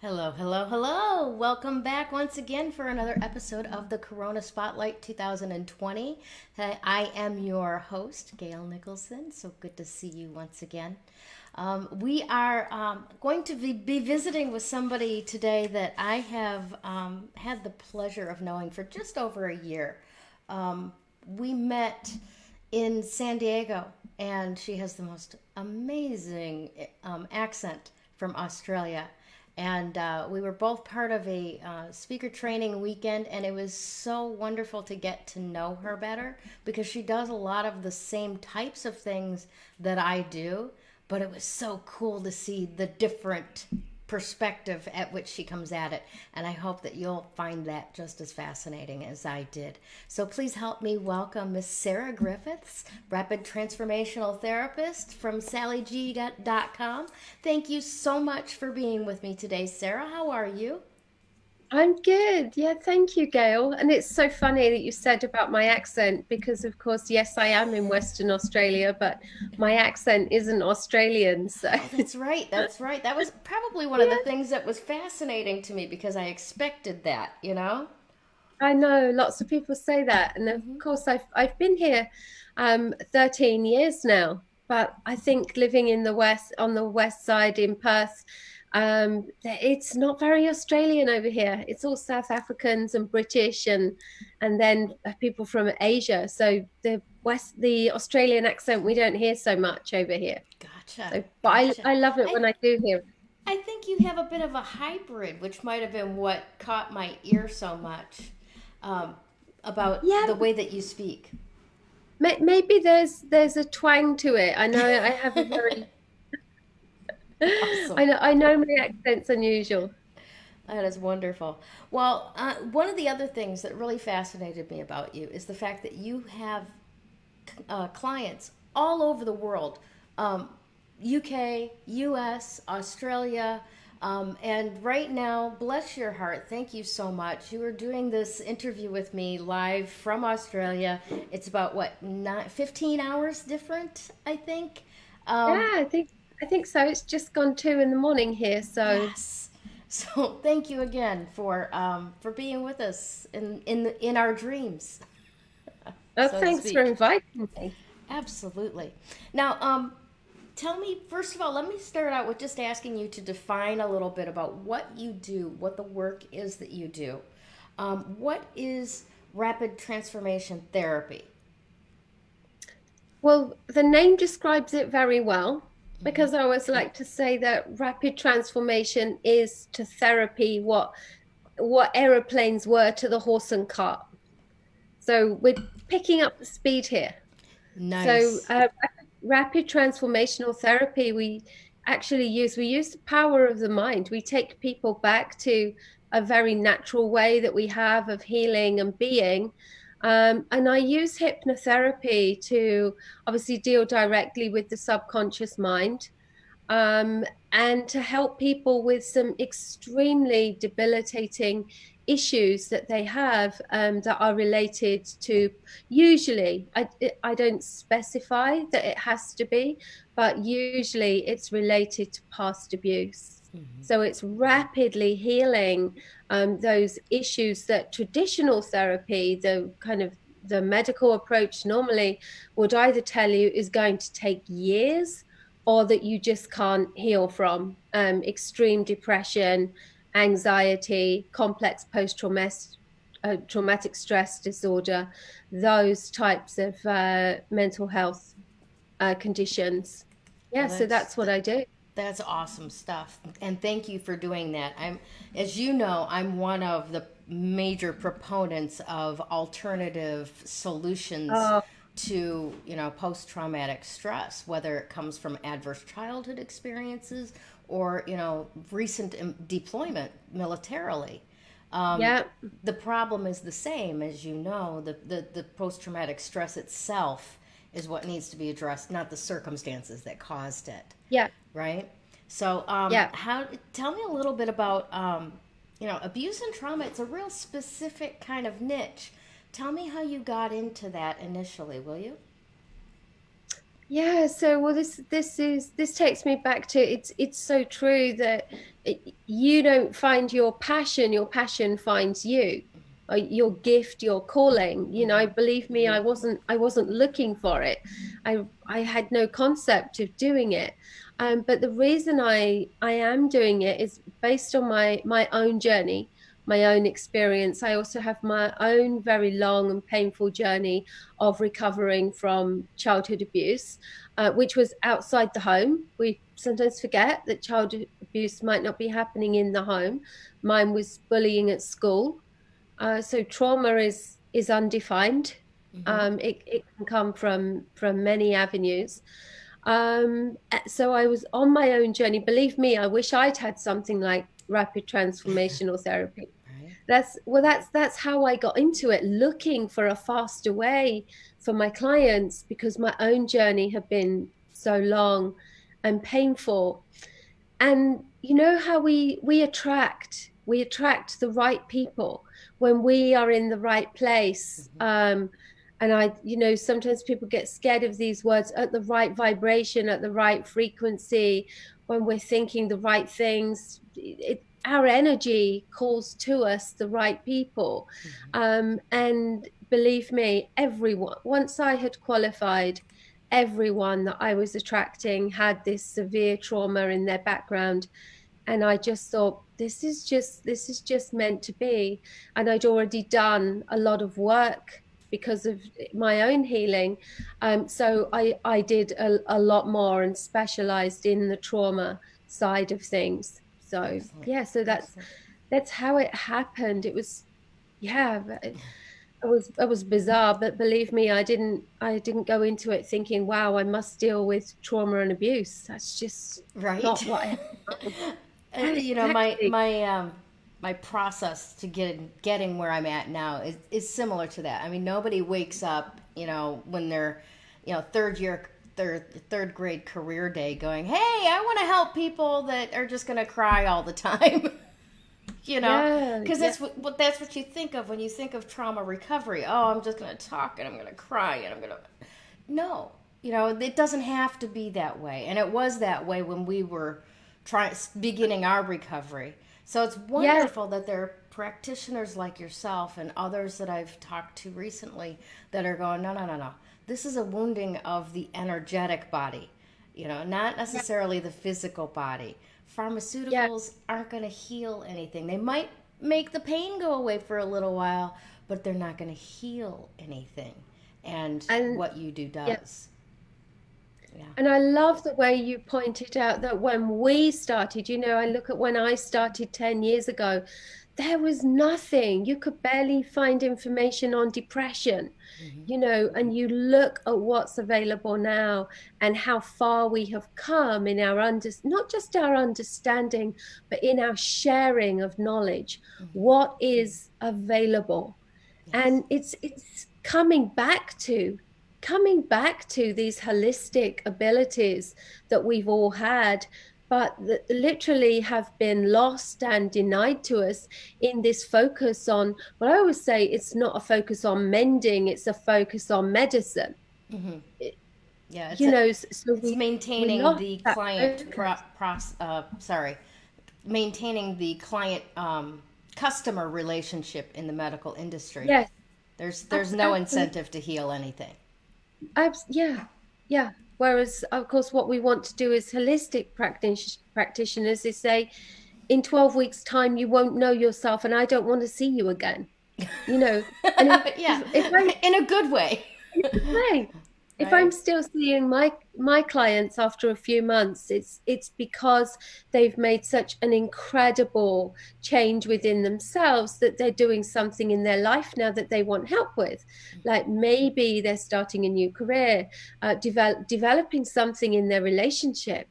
Hello, hello, hello. Welcome back once again for another episode of the Corona Spotlight 2020. I am your host, Gayle Nicholson. So good to see you once again. We are going to be visiting with somebody today that I have had the pleasure of knowing for just over a year. We met in San Diego, and she has the most amazing accent from Australia. And we were both part of a speaker training weekend, and it was so wonderful to get to know her better because she does a lot of the same types of things that I do, but it was so cool to see the different perspective at which she comes at it. And I hope that you'll find that just as fascinating as I did. So please help me welcome Miss Sarah Griffiths, Rapid Transformational Therapist from SallyG.com. Thank you so much for being with me today, Sarah. How are you? I'm good. Yeah, thank you, Gail. And it's so funny that you said about my accent because, of course, yes, I am in Western Australia, but my accent isn't Australian. So, Oh, that's right. That's right. That was probably one of the yeah, things that was fascinating to me because I expected that, you know? I know lots of people say that. And of Mm-hmm. course, I've been here 13 years now, but I think living in the West, on the West side in Perth, it's not very Australian over here. It's all South Africans and British and then people from Asia. So the Australian accent we don't hear so much over here. Gotcha. So, but Gotcha. I love it I when I do hear it. I think you have a bit of a hybrid, which might have been what caught my ear so much um, about Yeah, the way that you speak. maybe there's a twang to it. I know I have a very Awesome. I know my accent's unusual. That is wonderful. Well, one of the other things that really fascinated me about you is the fact that you have clients all over the world, UK, US, Australia. And right now, bless your heart, thank you so much. You are doing this interview with me live from Australia. It's about what, 15 hours different, I think. Yeah, Um, I think so. It's just gone 2 in the morning here, so yes. So thank you again for being with us in our dreams, so to thanks for speak. inviting me. Absolutely. Now, tell me, first of all, let me start out with just asking you to define a little bit about what you do, what the work is that you do. What is rapid transformation therapy? Well, the name describes it very well because I always like to say that rapid transformation is to therapy what aeroplanes were to the horse and cart. So we're picking up the speed here. So Nice. rapid transformational therapy, we use the power of the mind. We take people back to a very natural way that we have of healing and being. And I use hypnotherapy to obviously deal directly with the subconscious mind, um, and to help people with some extremely debilitating issues that they have, that are related to, usually I don't specify that it has to be, but usually it's related to past abuse. So it's rapidly healing those issues that traditional therapy, the kind of the medical approach normally would either tell you is going to take years or that you just can't heal from. Extreme depression, anxiety, complex traumatic stress disorder, those types of mental health conditions. Yeah, Well, so that's what I do. that's awesome stuff, and thank you for doing that. As you know, I'm one of the major proponents of alternative solutions Oh, to post-traumatic stress, whether it comes from adverse childhood experiences or recent deployment militarily. Um, yeah, the problem is the same, as you know. The post-traumatic stress itself is what needs to be addressed, not the circumstances that caused it, yeah, right? So, yeah. how? Tell me a little bit about abuse and trauma. It's a real specific kind of niche. Tell me how you got into that initially, will you? Yeah, so well, this takes me back to it's so true that you don't find your passion finds you, your gift, your calling. You know, believe me, I wasn't looking for it. I had no concept of doing it. But the reason I am doing it is based on my own journey, my own experience. I also have my own very long and painful journey of recovering from childhood abuse, which was outside the home. We sometimes forget that child abuse might not be happening in the home. Mine was bullying at school. So trauma is undefined. Mm-hmm. It can come from many avenues. So I was on my own journey. Believe me, I wish I'd had something like rapid transformational therapy. Right. That's how I got into it, looking for a faster way for my clients because my own journey had been so long and painful. And you know how we attract the right people when we are in the right place. Mm-hmm. And sometimes people get scared of these words, at the right vibration, at the right frequency, when we're thinking the right things. Our energy calls to us the right people. And believe me, everyone, once I had qualified, everyone that I was attracting had this severe trauma in their background. And I just thought, this is just meant to be. And I'd already done a lot of work because of my own healing. So I did a lot more and specialized in the trauma side of things. So Excellent. yeah, so that's Excellent. that's how it happened. It was, yeah, it was bizarre, but believe me, I didn't go into it thinking, wow, I must deal with trauma and abuse. That's just Right. not what I had. You know, Exactly. my process to getting where I'm at now is similar to that. I mean, nobody wakes up, when they're, third grade career day, going, "Hey, I want to help people that are just going to cry all the time." you know, Yeah, because yeah, that's what you think of when you think of trauma recovery. Oh, I'm just going to talk and I'm going to cry and I'm going to. No, it doesn't have to be that way, and it was that way when we were beginning our recovery. So it's yeah. wonderful that there are practitioners like yourself and others that I've talked to recently that are going, no, no, no, no. This is a wounding of the energetic body, not Yeah, necessarily the physical body. yeah. Pharmaceuticals aren't going to heal anything. They might make the pain go away for a little while, but they're not going to heal anything. And And what you do yeah. does. Yeah. And I love the way you pointed out that when we started, I look at when I started 10 years ago, there was nothing. You could barely find information on depression, Hmm. and you look at what's available now and how far we have come in not just our understanding, but in our sharing of knowledge, what is available. Yes. And it's coming back to these holistic abilities that we've all had, but that literally have been lost and denied to us in this focus on, well, I always say it's not a focus on mending, it's a focus on medicine. Hmm. It- Yeah. so It's we maintaining lost the that client focus. maintaining the client customer relationship in the medical industry. Yes, There's no absolutely. incentive to heal anything. Yeah, yeah. Whereas, of course, what we want to do as holistic practitioners is say, in 12 weeks' time, you won't know yourself, and I don't want to see you again. You know, and if Yeah, if, if I in a good way. way. If I'm Right. still seeing my clients after a few months, it's because they've made such an incredible change within themselves that they're doing something in their life now that they want help with. Like maybe they're starting a new career, developing something in their relationship,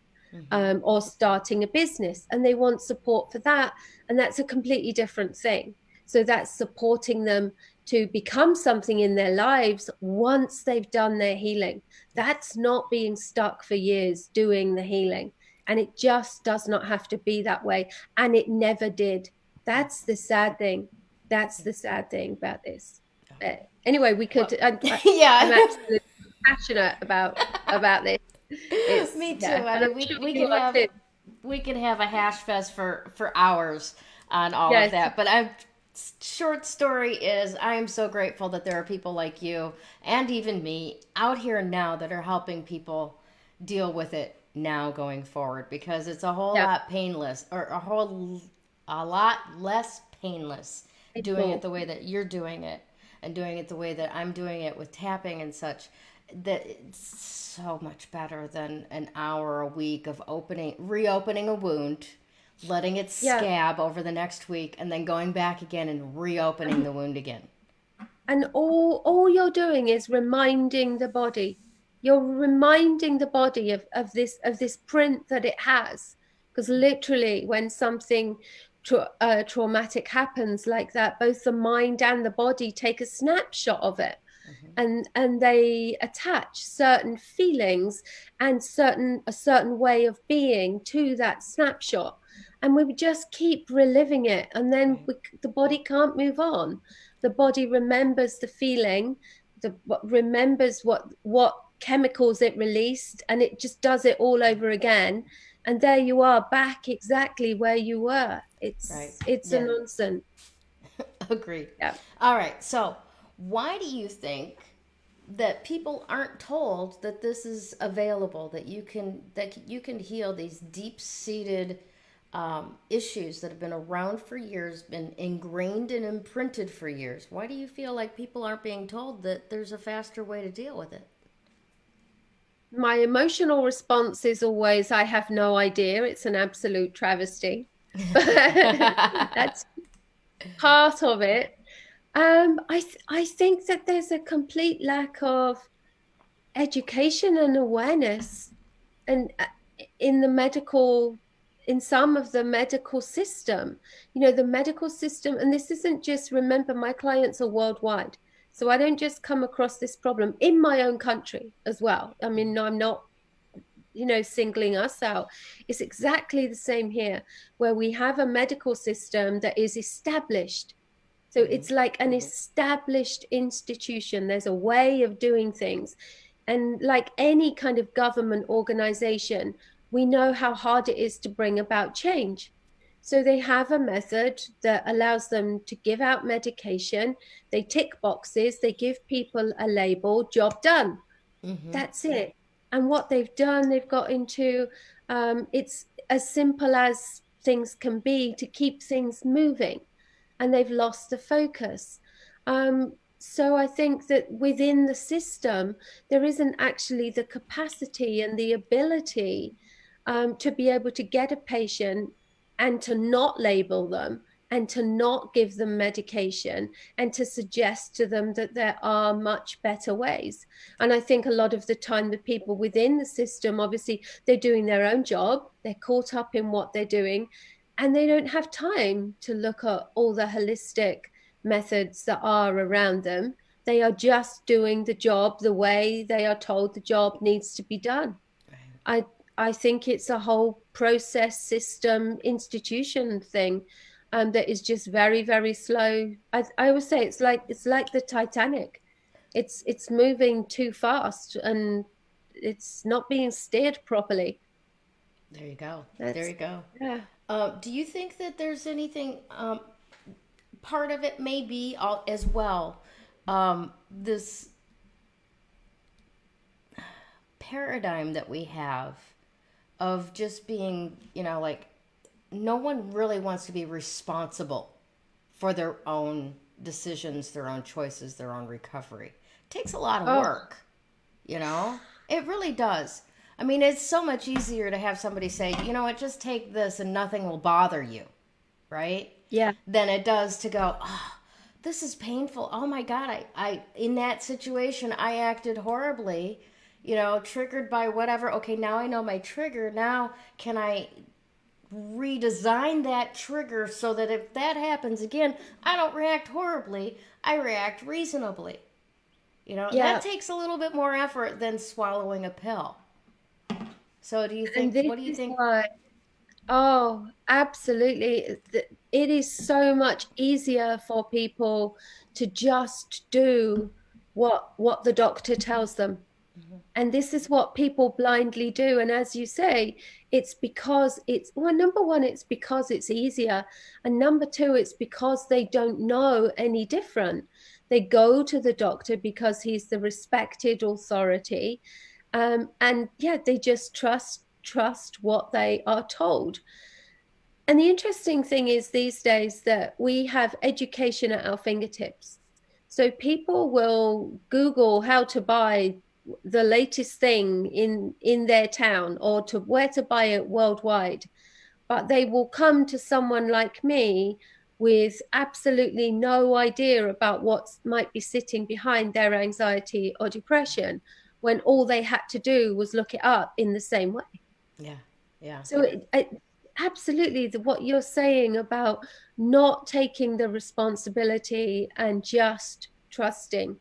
Hmm. or starting a business, and they want support for that. And that's a completely different thing. So that's supporting them to become something in their lives once they've done their healing. Yes. That's not being stuck for years doing the healing. And it just does not have to be that way. And it never did. That's the sad thing. That's Yeah. the sad thing about this. Anyway, we Well, could, I'm yeah. absolutely passionate about this. It's, Me too. yeah, I and I'm mean, sure you are too. we could have a hash fest for hours on all of Yes, that. But I short story is I am so grateful that there are people like you and even me out here now that are helping people deal with it now going forward, because it's a whole yeah, lot painless, or a lot less painless doing it people. the way that you're doing it, and doing it the way that I'm doing it with tapping and such. That it's so much better than an hour a week of reopening a wound, letting it Yeah, scab over the next week, and then going back again and reopening and the wound again. all you're doing is reminding the body. You're reminding the body of this print that it has. Because literally, when something traumatic happens like that, both the mind and the body take a snapshot of it, Mm-hmm. and they attach certain feelings and a certain way of being to that snapshot, and we just keep reliving it, and then Right. the body can't move on. The body remembers the feeling, remembers what chemicals it released, and it just does it all over again, and there you are back exactly where you were. Right. It's a Yeah. nonsense. Agreed. Yeah. All right. So, why do you think that people aren't told that this is available, that you can heal these deep-seated issues that have been around for years, been ingrained and imprinted for years? Why do you feel like people aren't being told that there's a faster way to deal with it? My emotional response is always, I have no idea. It's an absolute travesty. But that's part of it. I think that there's a complete lack of education and awareness, and in the medical, in some of the medical system, the medical system, and this isn't just, remember, my clients are worldwide. So I don't just come across this problem in my own country as well. I mean, I'm not singling us out. It's exactly the same here, where we have a medical system that is established. So Mm-hmm. it's like an established institution. There's a way of doing things. And like any kind of government organization, we know how hard it is to bring about change. So they have a method that allows them to give out medication. They tick boxes, they give people a label, job done. Mm-hmm. That's it. And what they've done, they've got into, it's as simple as things can be to keep things moving, and they've lost the focus. So I think that within the system, there isn't actually the capacity and the ability to be able to get a patient and to not label them and to not give them medication and to suggest to them that there are much better ways. And I think a lot of the time, the people within the system, obviously, they're doing their own job, they're caught up in what they're doing, and they don't have time to look at all the holistic methods that are around them. They are just doing the job the way they are told the job needs to be done. Right. I I think it's a whole process, system, institution thing, that is just very, very slow. I always say it's like the Titanic. It's moving too fast, and it's not being steered properly. There you go. There That's you go. Yeah. Do you think that there's anything, part of it may be all, as well, this paradigm that we have of just being, like, no one really wants to be responsible for their own decisions, their own choices, their own recovery. It takes a lot of Oh, work, you know? It really does. I mean, it's so much easier to have somebody say, you know what, just take this and nothing will bother you, right? yeah. Than it does to go, oh, this is painful. Oh my God, in that situation, I acted horribly, triggered by whatever. Okay, now I know my trigger. Now, can I redesign that trigger so that if that happens again, I don't react horribly, I react reasonably? That Yeah. takes a little bit more effort than swallowing a pill. So, And this what do you is think? why, oh, absolutely. It is so much easier for people to just do what the doctor tells them. And this is what people blindly do. And as you say, it's because it's, well, number one, it's because it's easier. And number two, it's because they don't know any different. They go to the doctor because he's the respected authority. And yeah, they just trust what they are told. And the interesting thing is these days that we have education at our fingertips. So people will Google how to buy the latest thing in their town or to where to buy it worldwide. But they will come to someone like me with absolutely no idea about what might be sitting behind their anxiety or depression when all they had to do was look it up in the same way. Yeah. Yeah. So absolutely, what you're saying about not taking the responsibility and just trusting.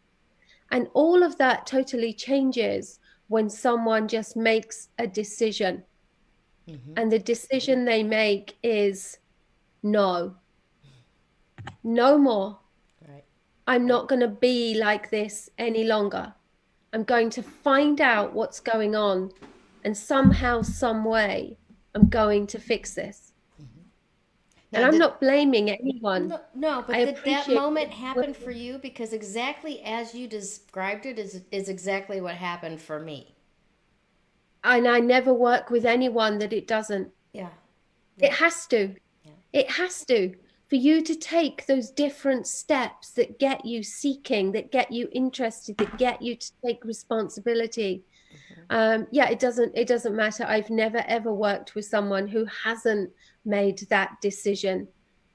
And all of that totally changes when someone just makes a decision. Mm-hmm. And the decision they make is no, no more. Right. I'm Right. not going to be like this any longer. I'm going to find out what's going on. And somehow, some way, I'm going to fix this. And Now, I'm did not blaming anyone. no, no, I but did that appreciate moment it. happen for you? Because exactly as you described it is exactly what happened for me. And I never work with anyone that it doesn't. Yeah. It Yeah. has to. Yeah. It has to. For you to take those different steps that get you seeking, that get you interested, that get you to take responsibility. Yeah, it doesn't matter. I've never ever worked with someone who hasn't made that decision.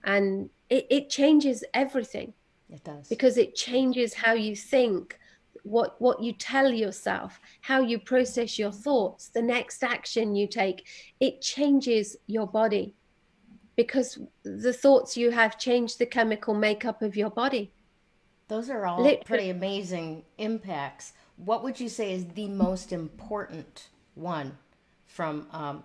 And it changes everything. It does. Because it changes how you think, what you tell yourself, how you process your thoughts, the next action you take. It changes your body because the thoughts you have change the chemical makeup of your body. Those are all Literally, pretty amazing impacts. What would you say is the most important one from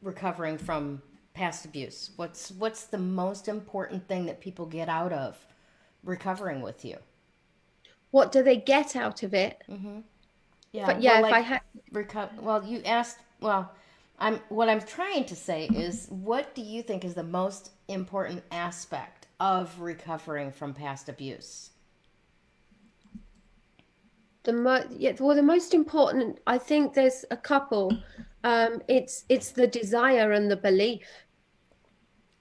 recovering from past abuse? What's the most important thing that people get out of recovering with you? what do they get out of it? Yeah, But well, yeah, if I like had well, you asked. Well, I'm trying to say is, what do you think is the most important aspect of recovering from past abuse? the most important, I think there's a couple. It's the desire and the belief.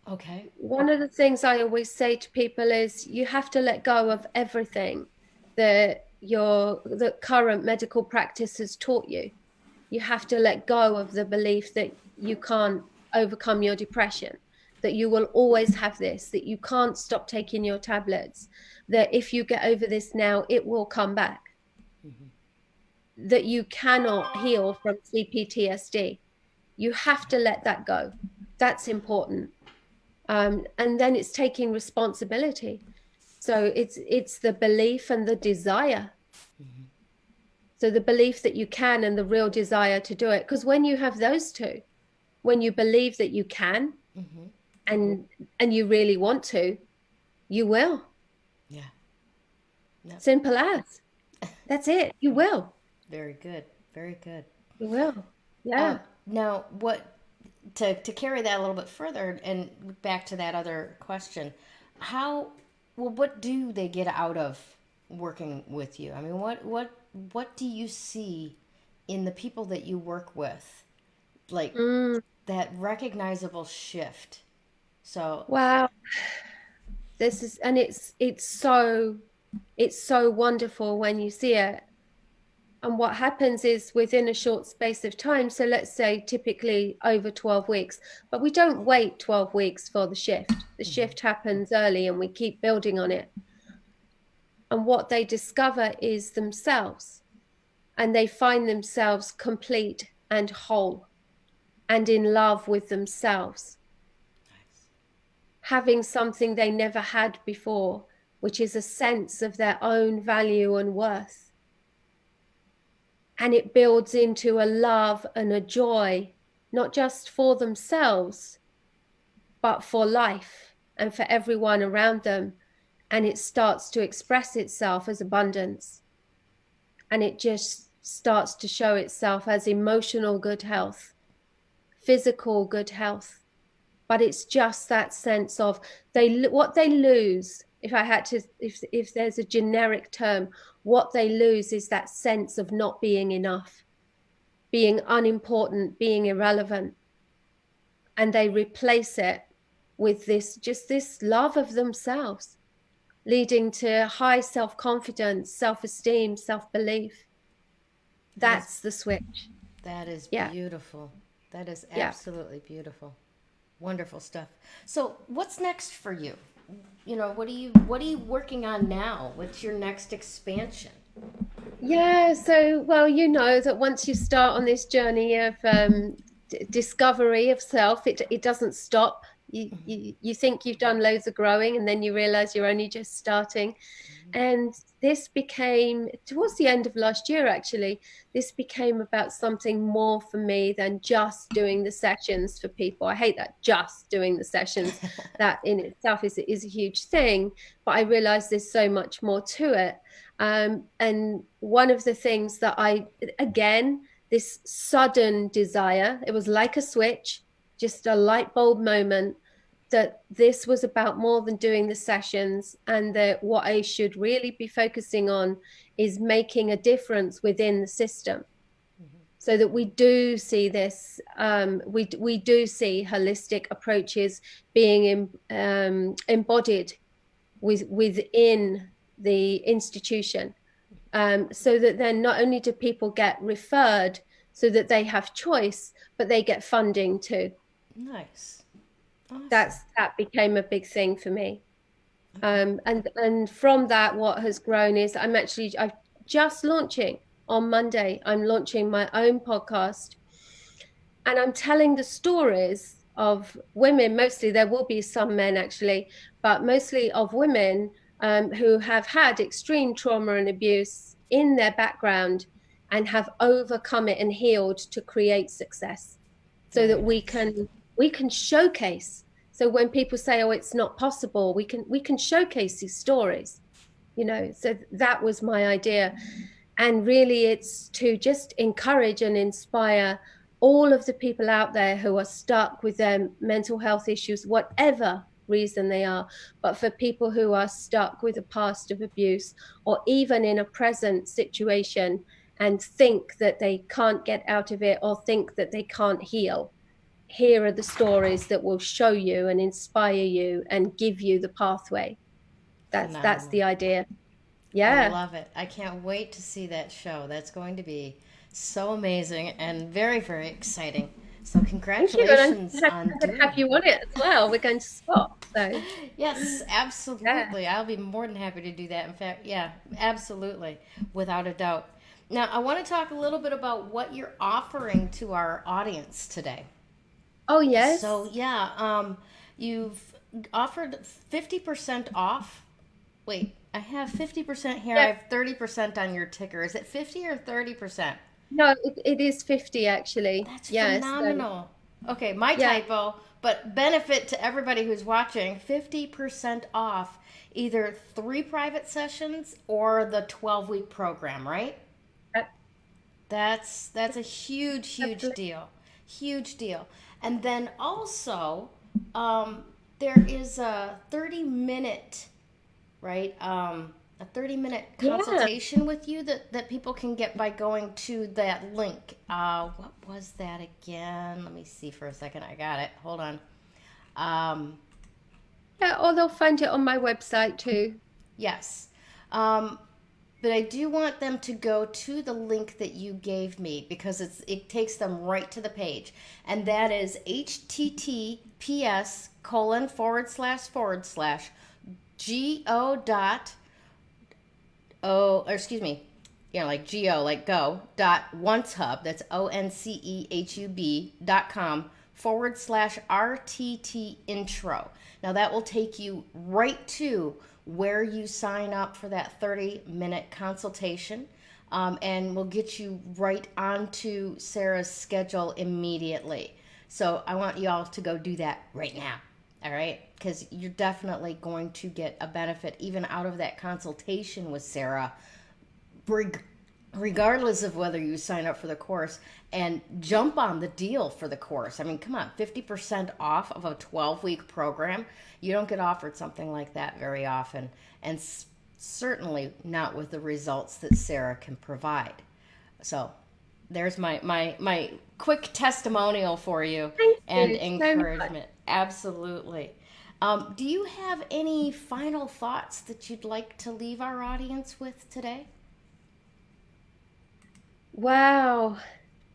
Okay. One of the things I always say to people is you have to let go of everything that current medical practice has taught you. You have to let go of the belief that you can't overcome your depression, that you will always have this, that you can't stop taking your tablets, that if you get over this now, it will come back, that you cannot heal from CPTSD. You have to let that go. That's important. And then it's taking responsibility. So it's the belief and the desire. So the belief that you can and the real desire to do it. Because when you have those two, when you believe that you can and you really want to, you will. Yeah. No. Simple as. That's it. You will. Very good. Very good. You will. Yeah. Now, what to carry that a little bit further and back to that other question, how well what do they get out of working with you? I mean, what do you see in the people that you work with, like Mm, that recognizable shift? So, wow. This is, and it's so wonderful when you see it. And what happens is within a short space of time, so let's say typically over 12 weeks, but we don't wait 12 weeks for the shift. The shift happens early and we keep building on it. And what they discover is themselves, and they find themselves complete and whole and in love with themselves, having something they never had before, which is a sense of their own value and worth. And it builds into a love and a joy, not just for themselves, but for life and for everyone around them. And it starts to express itself as abundance. And it just starts to show itself as emotional good health, physical good health. But it's just that sense of what they lose. If I had to, if there's a generic term, what they lose is that sense of not being enough, being unimportant, being irrelevant. And they replace it with this love of themselves, leading to high self-confidence, self-esteem, self-belief. That's the switch. That is Yeah. beautiful. That is Yeah. absolutely beautiful. Wonderful stuff. So, what's next for you? You know, what are you working on now? What's your next expansion? Yeah, so well, you know that once you start on this journey of discovery of self, it doesn't stop. You think you've done loads of growing, and then you realize you're only just starting. And this became, towards the end of last year, actually, this became about something more for me than just doing the sessions for people. I hate that, just doing the sessions. That in itself is a huge thing, but I realized there's so much more to it. And one of the things that again, this sudden desire, it was like a switch, just a light bulb moment, that this was about more than doing the sessions, and that what I should really be focusing on is making a difference within the system, so that we do see this, we do see holistic approaches being embodied within the institution, so that then not only do people get referred so that they have choice, but they get funding too. Nice. Awesome. That became a big thing for me. And from that, what has grown is I'm just launching on Monday. I'm launching my own podcast, and I'm telling the stories of women. Mostly, there will be some men actually, but mostly of women who have had extreme trauma and abuse in their background and have overcome it and healed to create success, so that we can showcase. So when people say, oh, it's not possible, we can showcase these stories, you know. So that was my idea. And really, it's to just encourage and inspire all of the people out there who are stuck with their mental health issues, whatever reason they are. But for people who are stuck with a past of abuse, or even in a present situation, and think that they can't get out of it, or think that they can't heal, here are the stories that will show you and inspire you and give you the pathway. That's Phenomenal. the idea. I Yeah. love it. I can't wait to see that show. That's going to be so amazing and very, very exciting. So Thank you. And congratulations on I'm going to doing have you on it as well. We're going to swap. So, Yes, yeah. absolutely. I'll be more than happy to do that. In fact, yeah, absolutely, without a doubt. Now, I want to talk a little bit about what you're offering to our audience today. Oh, yes. So, yeah, you've offered 50% off. Wait, I have 50% here. I Yeah. have 30% on your ticker. Is it 50 or 30%? No, it is 50 actually. That's Yes. So, phenomenal. Okay, my yeah. typo, but benefit to everybody who's watching 50% off either 3 private sessions or the 12-week program, right? uh, That's a huge Absolutely. deal. Huge deal. And then also, there is a 30-minute, right? A 30-minute Yeah. consultation with you that people can get by going to that link. What was that again? Let me see for a second. I got it. Hold on. Um, Yeah. Or they'll find it on my website too. yes. Um, but I do want them to go to the link that you gave me because it takes them right to the page. And that is https:// go oh, or excuse me, like go, like go, dot oncehub, that's ONCEHUB.com /RTT intro. Now that will take you right to where you sign up for that 30-minute consultation. And we'll get you right onto Sarah's schedule immediately. So I want you all to go do that right now. All right, because you're definitely going to get a benefit even out of that consultation with Sarah, regardless of whether you sign up for the course, and jump on the deal for the course. I mean, come on, 50% off of a 12-week program. You don't get offered something like that very often, and certainly not with the results that Sarah can provide. So there's my quick testimonial for you. Thank And you encouragement. Absolutely. Do you have any final thoughts that you'd like to leave our audience with today? Wow.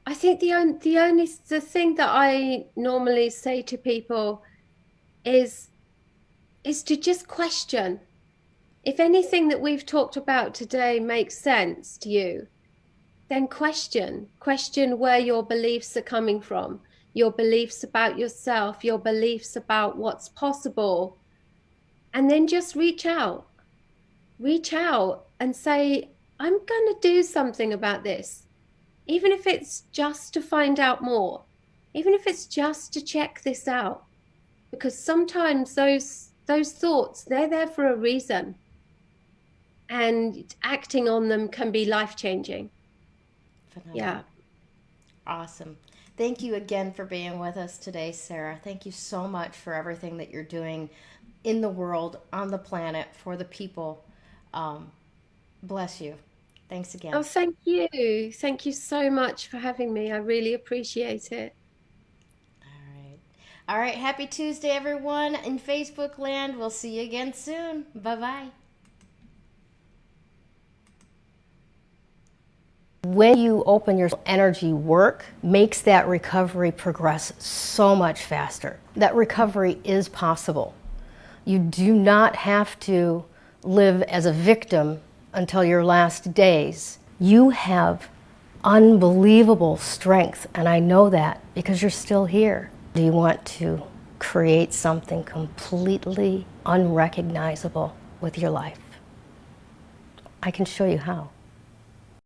I think the thing that I normally say to people is to just question. If anything that we've talked about today makes sense to you, then question where your beliefs are coming from, your beliefs about yourself, your beliefs about what's possible, and then just reach out and say, I'm going to do something about this. Even if it's just to find out more, even if it's just to check this out, because sometimes those thoughts, they're there for a reason, and acting on them can be life-changing. Phenomenal. Yeah. Awesome. Thank you again for being with us today, Sarah. Thank you so much for everything that you're doing in the world, on the planet, for the people. Bless you. Thanks again. Oh, thank you. Thank you so much for having me. I really appreciate it. All right. All right. Happy Tuesday, everyone in Facebook land. We'll see you again soon. Bye-bye. When you open your energy work, makes that recovery progress so much faster. That recovery is possible. You do not have to live as a victim until your last days. You have unbelievable strength, and I know that because you're still here. Do you want to create something completely unrecognizable with your life? I can show you how.